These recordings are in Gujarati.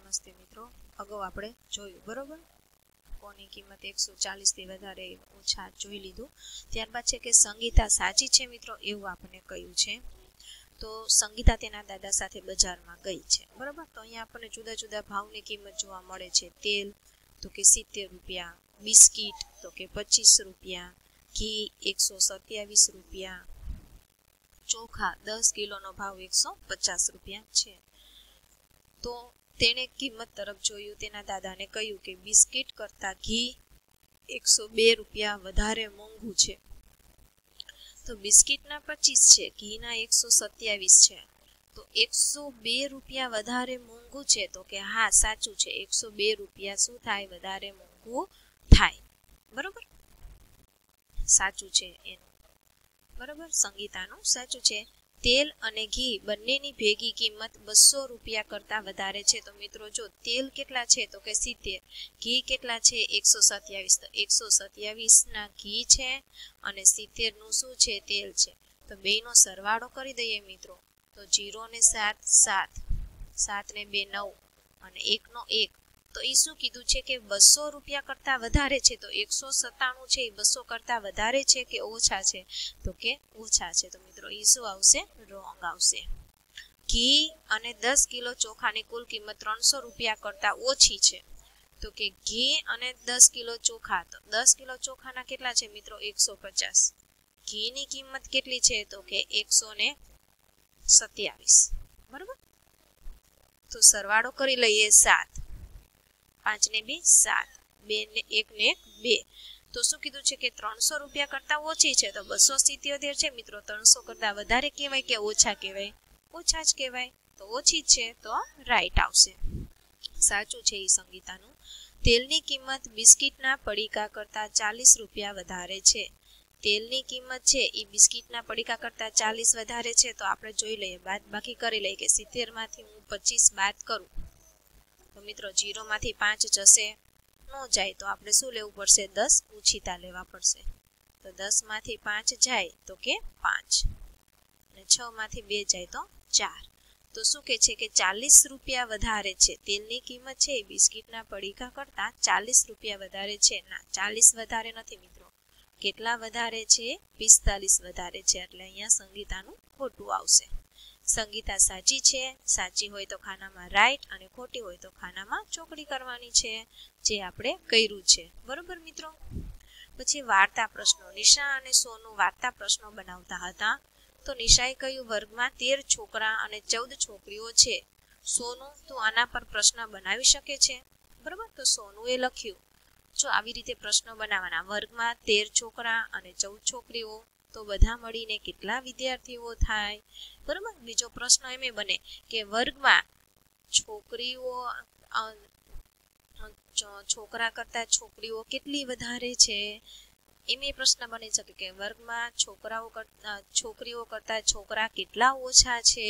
નમસ્તે મિત્રો, અગાઉ આપણે જોયું બરોબર, કોની કિંમત 140 થી વધારે ઓછા જોઈ લીધું. ત્યારબાદ છે કે સંગીતા સાચી છે મિત્રો એવું આપણને કહ્યું છે. તો સંગીતા તેના દાદા સાથે બજારમાં ગઈ છે બરોબર. તો અહીંયા આપણને જુદા જુદા ભાવની કિંમત જોવા મળે છે. તેલ તો કે 70 રૂપિયા, બિસ્કિટ તો કે 25 રૂપિયા, ઘી 127 રૂપિયા, ચોખા 10 કિલોનો ભાવ 150 રૂપિયા છે. તો તેણે કિંમત તરફ જોયું, તેના દાદાને કહ્યું કે બિસ્કિટ કરતા ઘી 102 રૂપિયા વધારે મોંઘું છે. તો બિસ્કિટના 25 છે, ઘીના 127 છે. તો 102 રૂપિયા વધારે મોંઘું છે. તો કે હા સાચું છે, 102 રૂપિયા શું થાય, વધારે મોંઘું થાય. બરોબર, સાચું છે એનું. બરોબર, સંગીતાનું સાચું છે. તેલ અને ઘી બંનેની ભેગી કિંમત 200 રૂપિયા કરતા વધારે છે. તો મિત્રો જો તેલ કેટલા છે તો કે 70, ઘી કેટલા છે 127. તો 127 ના ઘી છે અને 70 નું શું છે, તેલ છે. તો બેયનો સરવાળો કરી દઈએ મિત્રો. તો 0 ને 7 7, 7 ને 2 9 અને 1 નો 1. તો એ શું કીધું છે કે 200 રૂપિયા કરતા વધારે છે. તો 197 છે એ 200 કરતા વધારે છે કે ઓછા છે, તો કે ઓછા છે. તો મિત્રો એ શું આવશે, રોંગ આવશે. ઘી અને 10 કિલો ચોખાની કુલ કિંમત 300 રૂપિયા કરતા ઓછી છે. તો કે ઘી અને 10 કિલો ચોખા, તો 10 કિલો ચોખાના કેટલા છે મિત્રો 150. ઘીની કિંમત કેટલી છે તો કે 127. બરોબર, તો સરવાળો કરી લઈએ 7, 5 ને 2 7, 2 ને 1 ને 2. તો શું કીધું છે કે 300 રૂપિયા કરતા ઓછી છે. તો 277 છે મિત્રો, 300 કરતા વધારે કહેવાય કે ઓછા કહેવાય, ઓછા જ કહેવાય. તો ઓછી જ છે, તો રાઈટ આવશે. સાચું છે એ સંગીતાનું. તેલની કિંમત બિસ્કિટના પડીકા કરતા 40 રૂપિયા વધારે છે. તેલની કિંમત છે એ બિસ્કિટના પડીકા કરતા 40 વધારે છે. તો આપણે જોઈ લઈએ, બાદ બાકી કરી લઈએ કે 70 માંથી હું 25 બાદ કરું તો મિત્રો 0 માંથી 5 જશે, ન જાય તો આપણે શું લેવું પડશે, 10 ઉછીતા લેવા પડશે. તો 10 માંથી 5 જાય તો કે 5 અને 6 માંથી 2 જાય તો 4. તો શું કે છે કે 40 રૂપિયા વધારે છે. તેલની કિંમત છે એ બિસ્કિટના પડીકા કરતા 40 રૂપિયા વધારે છે. ના, 40 વધારે નથી મિત્રો. કેટલા વધારે છે, 45 વધારે છે. એટલે અહીંયા સંગીતાનું ખોટું આવશે. સંગીતા સાચી છે, સાચી હોય તો ખાનામાં રાઈટ અને ખોટી હોય તો ખાનામાં ચોકડી કરવાની છે, જે આપણે કર્યું છે. બરોબર મિત્રો. પછી વાર્તા પ્રશ્નો. નિશા અને સોનુ વાર્તા પ્રશ્નો બનાવતા હતા. તો નિશાએ કહ્યું વર્ગમાં 13 છોકરા અને 14 છોકરીઓ છે. સોનુ તું આના પર પ્રશ્ન બનાવી શકે છે. બરોબર, તો સોનુએ લખ્યું, જો આવી રીતે પ્રશ્નો બનાવવાના, વર્ગમાં 13 છોકરા અને 14 છોકરીઓ, તો બધા મળીને કેટલા વિદ્યાર્થીઓ થાય. બરોબર, બીજો પ્રશ્ન એમ બને કે વર્ગમાં છોકરા કરતા છોકરીઓ કેટલી વધારે છે. એમ પ્રશ્ન બની શકે કે વર્ગમાં છોકરીઓ કરતા છોકરા કેટલા ઓછા છે.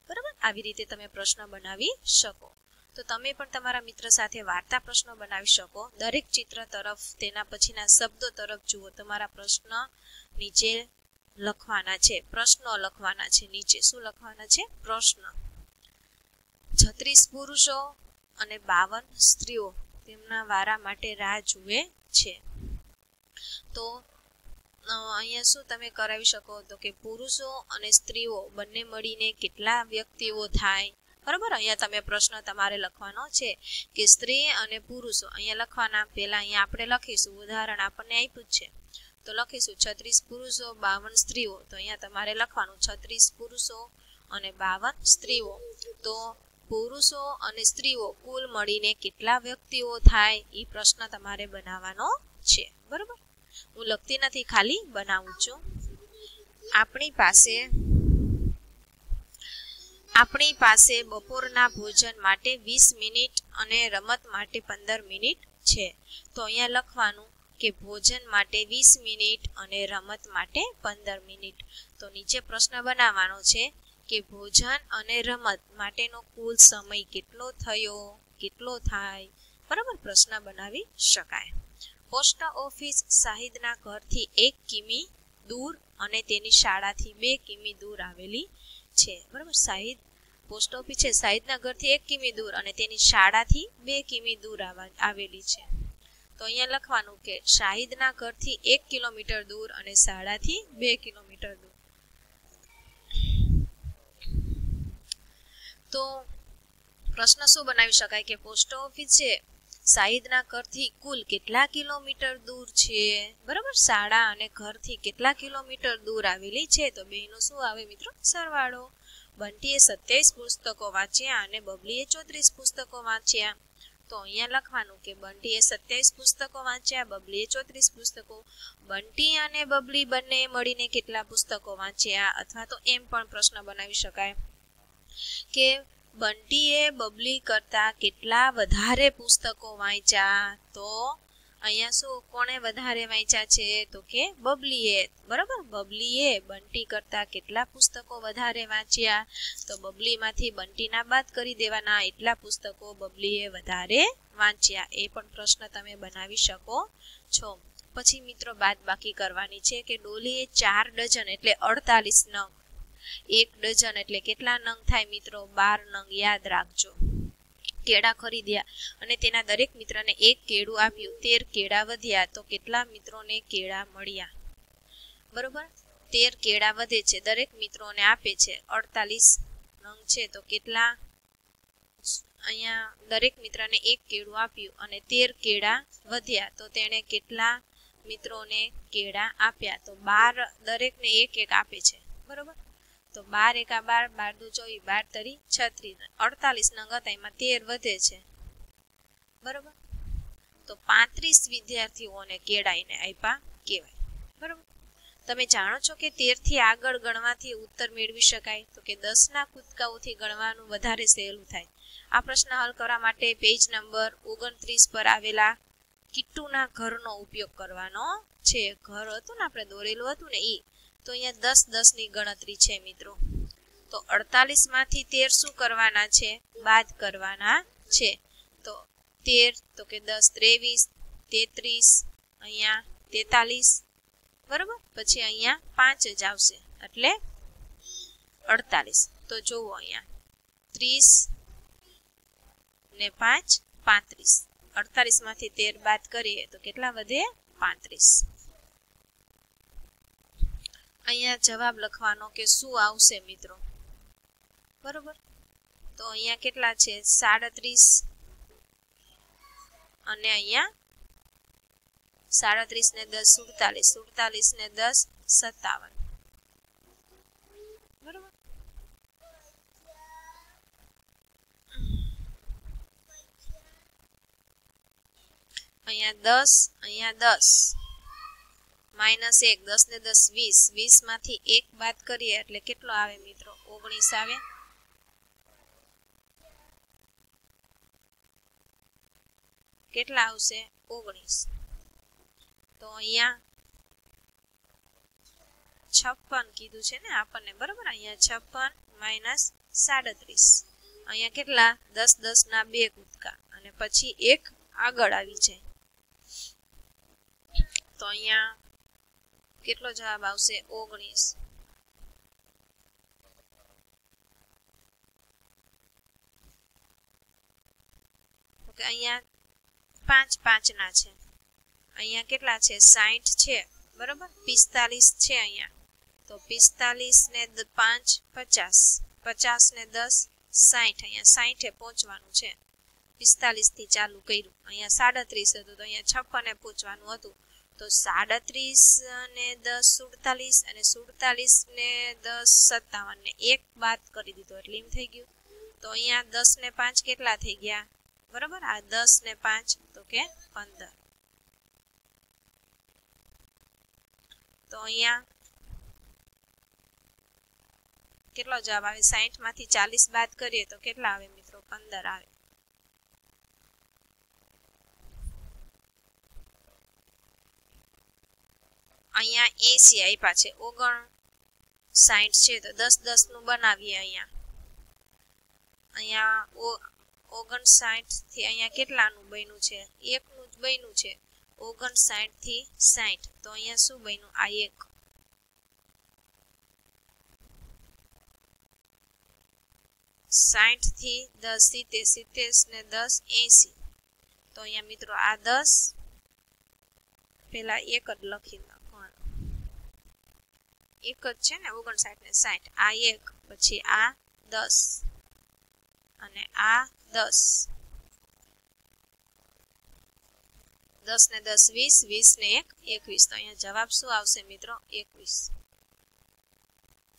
બરાબર, આવી રીતે તમે પ્રશ્ન બનાવી શકો. તો તમે પણ તમારા મિત્ર સાથે વાર્તા પ્રશ્નો બનાવી શકો. દરેક ચિત્ર તરફ, તેના પછીના શબ્દો તરફ જુઓ. તમારા પ્રશ્ન નીચે લખવાના છે, પ્રશ્નો લખવાના છે. નીચે શું લખવાના છે, પ્રશ્ન. 36 પુરુષો અને 52 સ્ત્રીઓ તેમના વારા માટે રાહ જુએ છે. તો અહીંયા શું તમે કરાવી શકો, તો કે પુરુષો અને સ્ત્રીઓ બંને મળીને કેટલા વ્યક્તિઓ થાય. બરોબર, અહીંયા તમે પ્રશ્ન તમારે લખવાનો છે કે સ્ત્રી અને પુરુષો અહીંયા લખવાના. પહેલા અહીંયા આપણે લખીશું, ઉદાહરણ આપણને આપ્યું છે તો લખીશું 36 પુરુષો 52 સ્ત્રીઓ. તો અહીંયા તમારે લખવાનું 36 પુરુષો અને 52 સ્ત્રીઓ. તો પુરુષો અને સ્ત્રીઓ કુલ મળીને કેટલા વ્યક્તિઓ થાય, એ પ્રશ્ન તમારે બનાવવાનો છે. બરોબર, હું લખતી નથી, ખાલી બનાવું છું. આપણી પાસે બપોરના ભોજન માટે 20 મિનિટ અને રમત માટે 15 મિનિટ છે. તો અહીંયા લખવાનું કે ભોજન માટે 20 મિનિટ અને રમત માટે 15 મિનિટ. તો નીચે પ્રશ્ન બનાવવાનો છે કે ભોજન અને રમત માટેનો કુલ સમય કેટલો થયો, કેટલો થાય. બરાબર, પ્રશ્ન બનાવી શકાય. પોસ્ટ ઓફિસ શાહિદના ઘરથી 1 કિમી દૂર અને તેની શાળાથી 2 કિમી દૂર આવેલી છે. બરાબર, શાહિદ પોસ્ટ ઓફિસ છે શાહિદના ઘરથી 1 કિમી દૂર અને તેની શાળાથી 2 કિમી દૂર આવેલી છે. તો અહીંયા લખવાનું કે શાહિદના ઘરથી 1 કિલોમીટર દૂર અને શાળાથી 2 કિલોમીટર દૂર. તો પ્રશ્ન શું બનાવી શકાય કે પોસ્ટ ઓફિસ છે શાહિદના ઘરથી કુલ કેટલા કિલોમીટર દૂર છે, બરાબર, શાળા અને ઘરથી કેટલા કિલોમીટર દૂર આવેલી છે. તો બેનો શું આવે મિત્રો? સરવાળો. બંટીએ 27 પુસ્તકો વાંચ્યા અને બબલીએ 34 પુસ્તકો વાંચ્યા. તો અહીંયા લખવાનું કે બંટીએ 27 પુસ્તકો વાંચ્યા, બબલીએ 34 પુસ્તકો. બંટી અને બબલી બંને મળીને કેટલા પુસ્તકો વાંચ્યા? અથવા તો એમ પણ પ્રશ્ન બનાવી શકાય કે બંટીએ બબલી કરતા કેટલા વધારે પુસ્તકો વાંચ્યા. તો અહીંયા શું, કોણે વધારે વાંચ્યા છે? તો કે બબલીએ, બરાબર. બબલીએ બંટી કરતા કેટલા પુસ્તકો વધારે વાંચ્યા? તો બબલીમાંથી બંટીના બાદ કરી દેવાના, એટલા પુસ્તકો બબલીએ વધારે વાંચ્યા. એ પણ પ્રશ્ન તમે બનાવી શકો છો. પછી મિત્રો બાદબાકી કરવાની છે કે ડોલીએ 4 ડઝન એટલે 48 નંગ. 1 ડઝન એટલે કેટલા નંગ થાય મિત્રો? 12 નંગ. યાદ રાખજો. કેળા ખરીદ્યા અને તેના દરેક મિત્રને 1 કેળું આપ્યું. 13 કેળા વધ્યા તો કેટલા મિત્રોને કેળા મળ્યા? બરોબર, 13 કેળા વધે છે, દરેક મિત્રોને આપે છે. 48 નંગ છે તો કેટલા? અહીંયા દરેક મિત્રને 1 કેળું આપ્યું અને 13 કેળા વધ્યા તો તેણે કેટલા મિત્રોને કેળા આપ્યા? તો 12, દરેકને 1 આપે છે, બરોબર. તો 12 એકા 12, 12 દુ 24, 12 તરી 36, 48 નંગ હતા એમાં 13 વધે છે, બરોબર. તો 35 વિદ્યાર્થીઓને કેળા એને આપ્યા કહેવાય, બરોબર. તમે જાણો છો કે 13 થી આગળ ગણવાથી ઉત્તર મેળવી શકાય? તો કે 10 ના કૂદકાઓથી ગણવાનું વધારે સહેલું થાય. આ પ્રશ્ન હલ કરવા માટે પેજ નંબર 29 પર આવેલા કિટ્ટુના ઘરનો ઉપયોગ કરવાનો છે. ઘર હતું ને આપણે દોરેલું હતું ને એ. તો અહીંયા 10 10 ની ગણતરી છે મિત્રો. તો 48 માંથી 13 શું કરવાના છે? બાદ કરવાના છે. તો 13 તો કે 10 23, 33, અહીંયા 43, બરોબર. પછી અહીંયા 5 જ આવશે એટલે 48. તો જુઓ અહીંયા 30 ને 5 35. 48 માંથી 13 બાદ કરીએ તો કેટલા વધે? 35. અહીંયા જવાબ લખવાનો કે શું આવશે મિત્રો, બરોબર. તો અહીંયા કેટલા છે? 37 અને અહીંયા 37 ને 10 47, 47 ને 10 57, બરોબર. અહીંયા 10, અહીંયા 10 માઇનસ 1, 10 ને 10 20, 20 માંથી 1 બાદ કરીએ એટલે કેટલો આવે મિત્રો? 19 આવે. કેટલા આવશે? 19. તો અહીંયા 56 કીધું છે ને આપણને, બરોબર. અહીંયા 56 માઇનસ 37. અહીંયા કેટલા? 10 10 ના 2 કૂદકા અને પછી 1 આગળ આવી જાય. તો અહીંયા કેટલો જવાબ આવશે? 19. ઓકે, અહીંયા 5 5 ના છે. અહીંયા કેટલા છે? 60 છે, બરોબર. 45 છે અહીંયા. તો 45 ને 5 50, 50 ને 10 60. અહીંયા 60 પહોંચવાનું છે. 45 થી ચાલુ કર્યું. અહીંયા 37 હતું તો અહીંયા 56 પહોંચવાનું હતું. તો 37 ને 10 47 અને 47 ને 10 57 ને 1 બાદ કરી દીધો એટલે એમ થઈ ગયું. તો અહીંયા 10 ને 5 કેટલા થઈ ગયા? બરોબર. આ 10 ને 5 તો કે 15. તો અહીંયા કેટલો જવાબ આવે? 60 માંથી 40 બાદ કરીએ તો કેટલા આવે મિત્રો? 15 આવે. અહીંયા 80 આપ્યા છે. 59 છે તો 10 10 નું બનાવીએ. અહીંયા 59 થી અહીંયા કેટલાનું બન્યું છે? 1 નું જ બન્યું છે. 59 થી 60 તો અહીંયા શું બન્યું? આ 1. 60 થી 10 70, 70 ને 10 80. તો અહીંયા મિત્રો આ 10 પેલા એક જ લખી નાખવાનું, એક જ છે ને 59 ને 60, આ એક, પછી આ 10 અને આ 10, 10 ને 10 20, 20 ને 1 21. તો અહીંયા જવાબ શું આવશે મિત્રો? 21.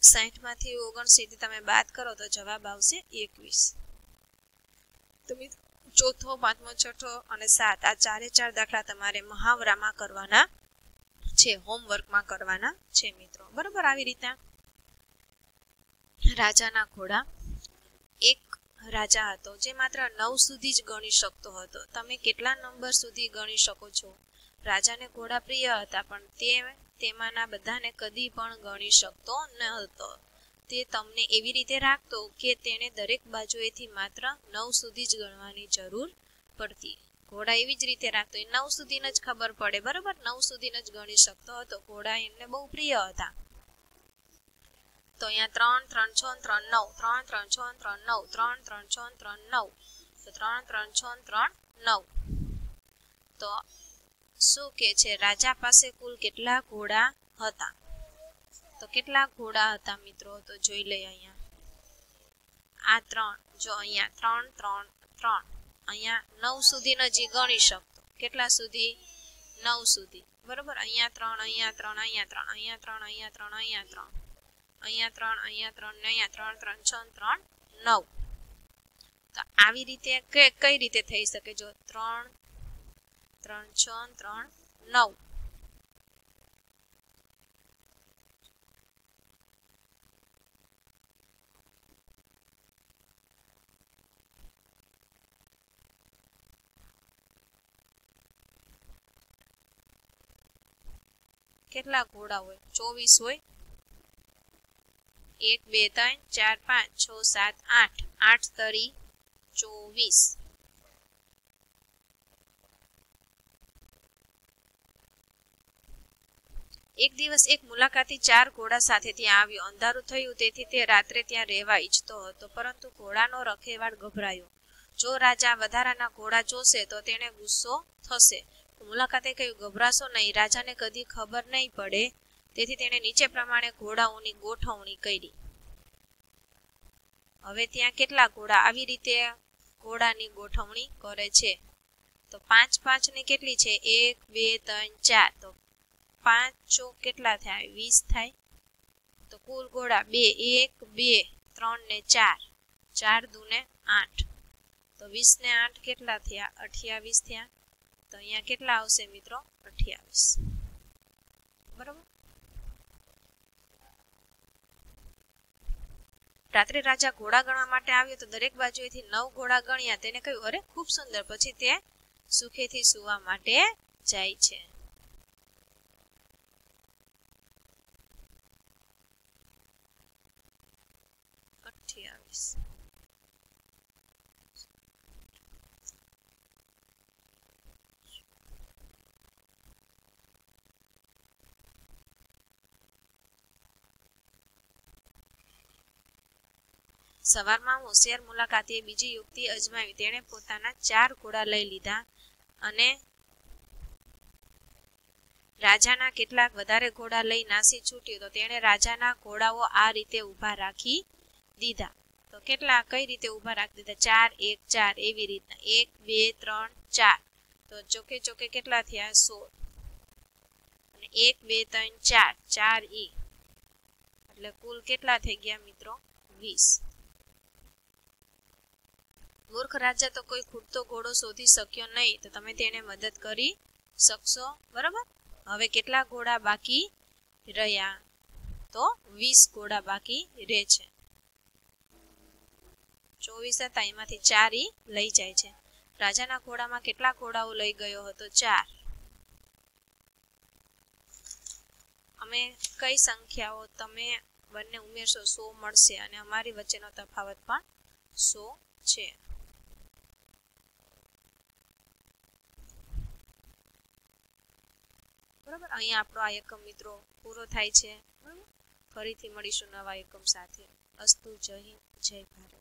60 માંથી 59 તમે બાદ કરો તો જવાબ આવશે 21. તો મિત્રો ચોથો, પાંચમો, છઠ્ઠો અને 7 આ ચારે ચાર દાખલા તમારે મહાવરામાં કરવાના છે, હોમવર્કમાં કરવાના છે મિત્રો. બરોબર. આવી રીતના રાજાના ઘોડા. એક રાજા હતો જે માત્ર 9 સુધી જ ગણી શકતો હતો. તમે કેટલા નંબર સુધી ગણી શકો છો? રાજાને ઘોડા પ્રિય હતા, પણ તેમાંના બધાને કદી પણ ગણી શકતો ન હતો. તે તમને એવી રીતે રાખતો કે તેને દરેક બાજુએથી માત્ર 9 સુધી જ ગણવાની જરૂર પડતી. ઘોડા એવી જ રીતે રાખતો, એ 9 સુધીને જ ખબર પડે. બરોબર. 9 સુધીને જ ગણી શકતો હતો. ઘોડા એમને બહુ પ્રિય હતા. તો અહીંયા 3 3 6 3 9, 3 3 6 3 9, 3 3 6 3 9, તો 3 3 6 3 9. તો શું કે છે? રાજા પાસે કુલ કેટલા ઘોડા હતા? તો કેટલા ઘોડા હતા મિત્રો? તો જોઈ લઈએ અહીંયા. આ 3, જો અહીંયા 3 3 3, અહીંયા 9 સુધી નજી ગણી શકતો. કેટલા સુધી? 9 સુધી. બરોબર. અહીંયા 3, અહીંયા 3, અહીંયા 3, અહીંયા 3, અહીંયા 3, અહીંયા 3, અહીંયા 3, અહીંયા 3 ને અહીંયા 3 3 6 3 9. તો આવી રીતે કઈ રીતે થઈ શકે? જો 3 3 6 3 9. કેટલા ઘોડા હોય? 24 હોય. 1 2 3 4 5 6 7 8, 8 તરી 24. એક દિવસ એક મુલાકાતી 4 ઘોડા સાથે ત્યાં આવ્યો. અંધારું થયું, તેથી તે રાત્રે ત્યાં રહેવા ઈચ્છતો હતો, પરંતુ ઘોડાનો રખેવાળ ગભરાયો. જો રાજા વધારાના ઘોડા જોશે તો તેને ગુસ્સો થશે. મુલાકાતે કહ્યું, ગભરાશો નહીં, રાજાને કદી ખબર નહીં પડે. તેથી તેણે નીચે પ્રમાણે ઘોડાઓની ગોઠવણી કરી. હવે ત્યાં કેટલા ઘોડા? આવી રીતે ઘોડાની ગોઠવણી કરે છે. તો 5 5 ની કેટલી છે? 1 2 3 4. તો 5 ચોક કેટલા થાય? 20 થાય. તો કુલ ઘોડા 2 1 2 3 ને 4, 4 દૂને 8. તો 20 ને 8 કેટલા થયા? 28 થયા. તો અહીંયા કેટલા આવશે મિત્રો? 28. બરાબર. રાત્રે રાજા ઘોડા ગણવા માટે આવ્યો તો દરેક બાજુએથી 9 ઘોડા ગણ્યા. તેને કહ્યું, અરે ખૂબ સુંદર. પછી તે સુખેથી સૂવા માટે જાય છે. સવારમાં હોશિયાર મુલાકાતીએ બીજી યુક્તિ અજમાવી. તેણે પોતાના 4 ઘોડા લઈ લીધા અને રાજાના કેટલાક વધારે ઘોડા લઈ નાસી છૂટ્યો. તો તેણે રાજાના ઘોડાઓ આ રીતે ઊભા રાખી દીધા. તો કેટલા કઈ રીતે ઊભા રાખી દીધા? 4 1 4 એવી રીતના 1 2 3 4. તો ચોકે ચોકે કેટલા થયા? 16. અને 1 2 3 4 4 ઈ, એટલે કુલ કેટલા થઈ ગયા મિત્રો? 20. મૂર્ખ રાજા તો કોઈ ખૂટતો ઘોડો શોધી શક્યો નહીં, તો તમે તેને મદદ કરી શકશો. બરાબર. હવે કેટલા ઘોડા બાકી રહ્યા? તો 20 ઘોડા બાકી રહે છે. 24 હતા, એમાંથી 4 ઈ લઈ જાય છે. રાજાના ઘોડામાં કેટલા ઘોડાઓ લઈ ગયો હતો? 4. અમે કઈ સંખ્યાઓ તમે બંને ઉમેરશો 100 મળશે, અને અમારી વચ્ચેનો તફાવત પણ 100 છે. બરાબર. અહીંયા આપણો આ એકમ મિત્રો પૂરો થાય છે. ફરીથી મળીશું નવા એકમ સાથે. અસ્તુ. જય હિન્દ, જય ભારત.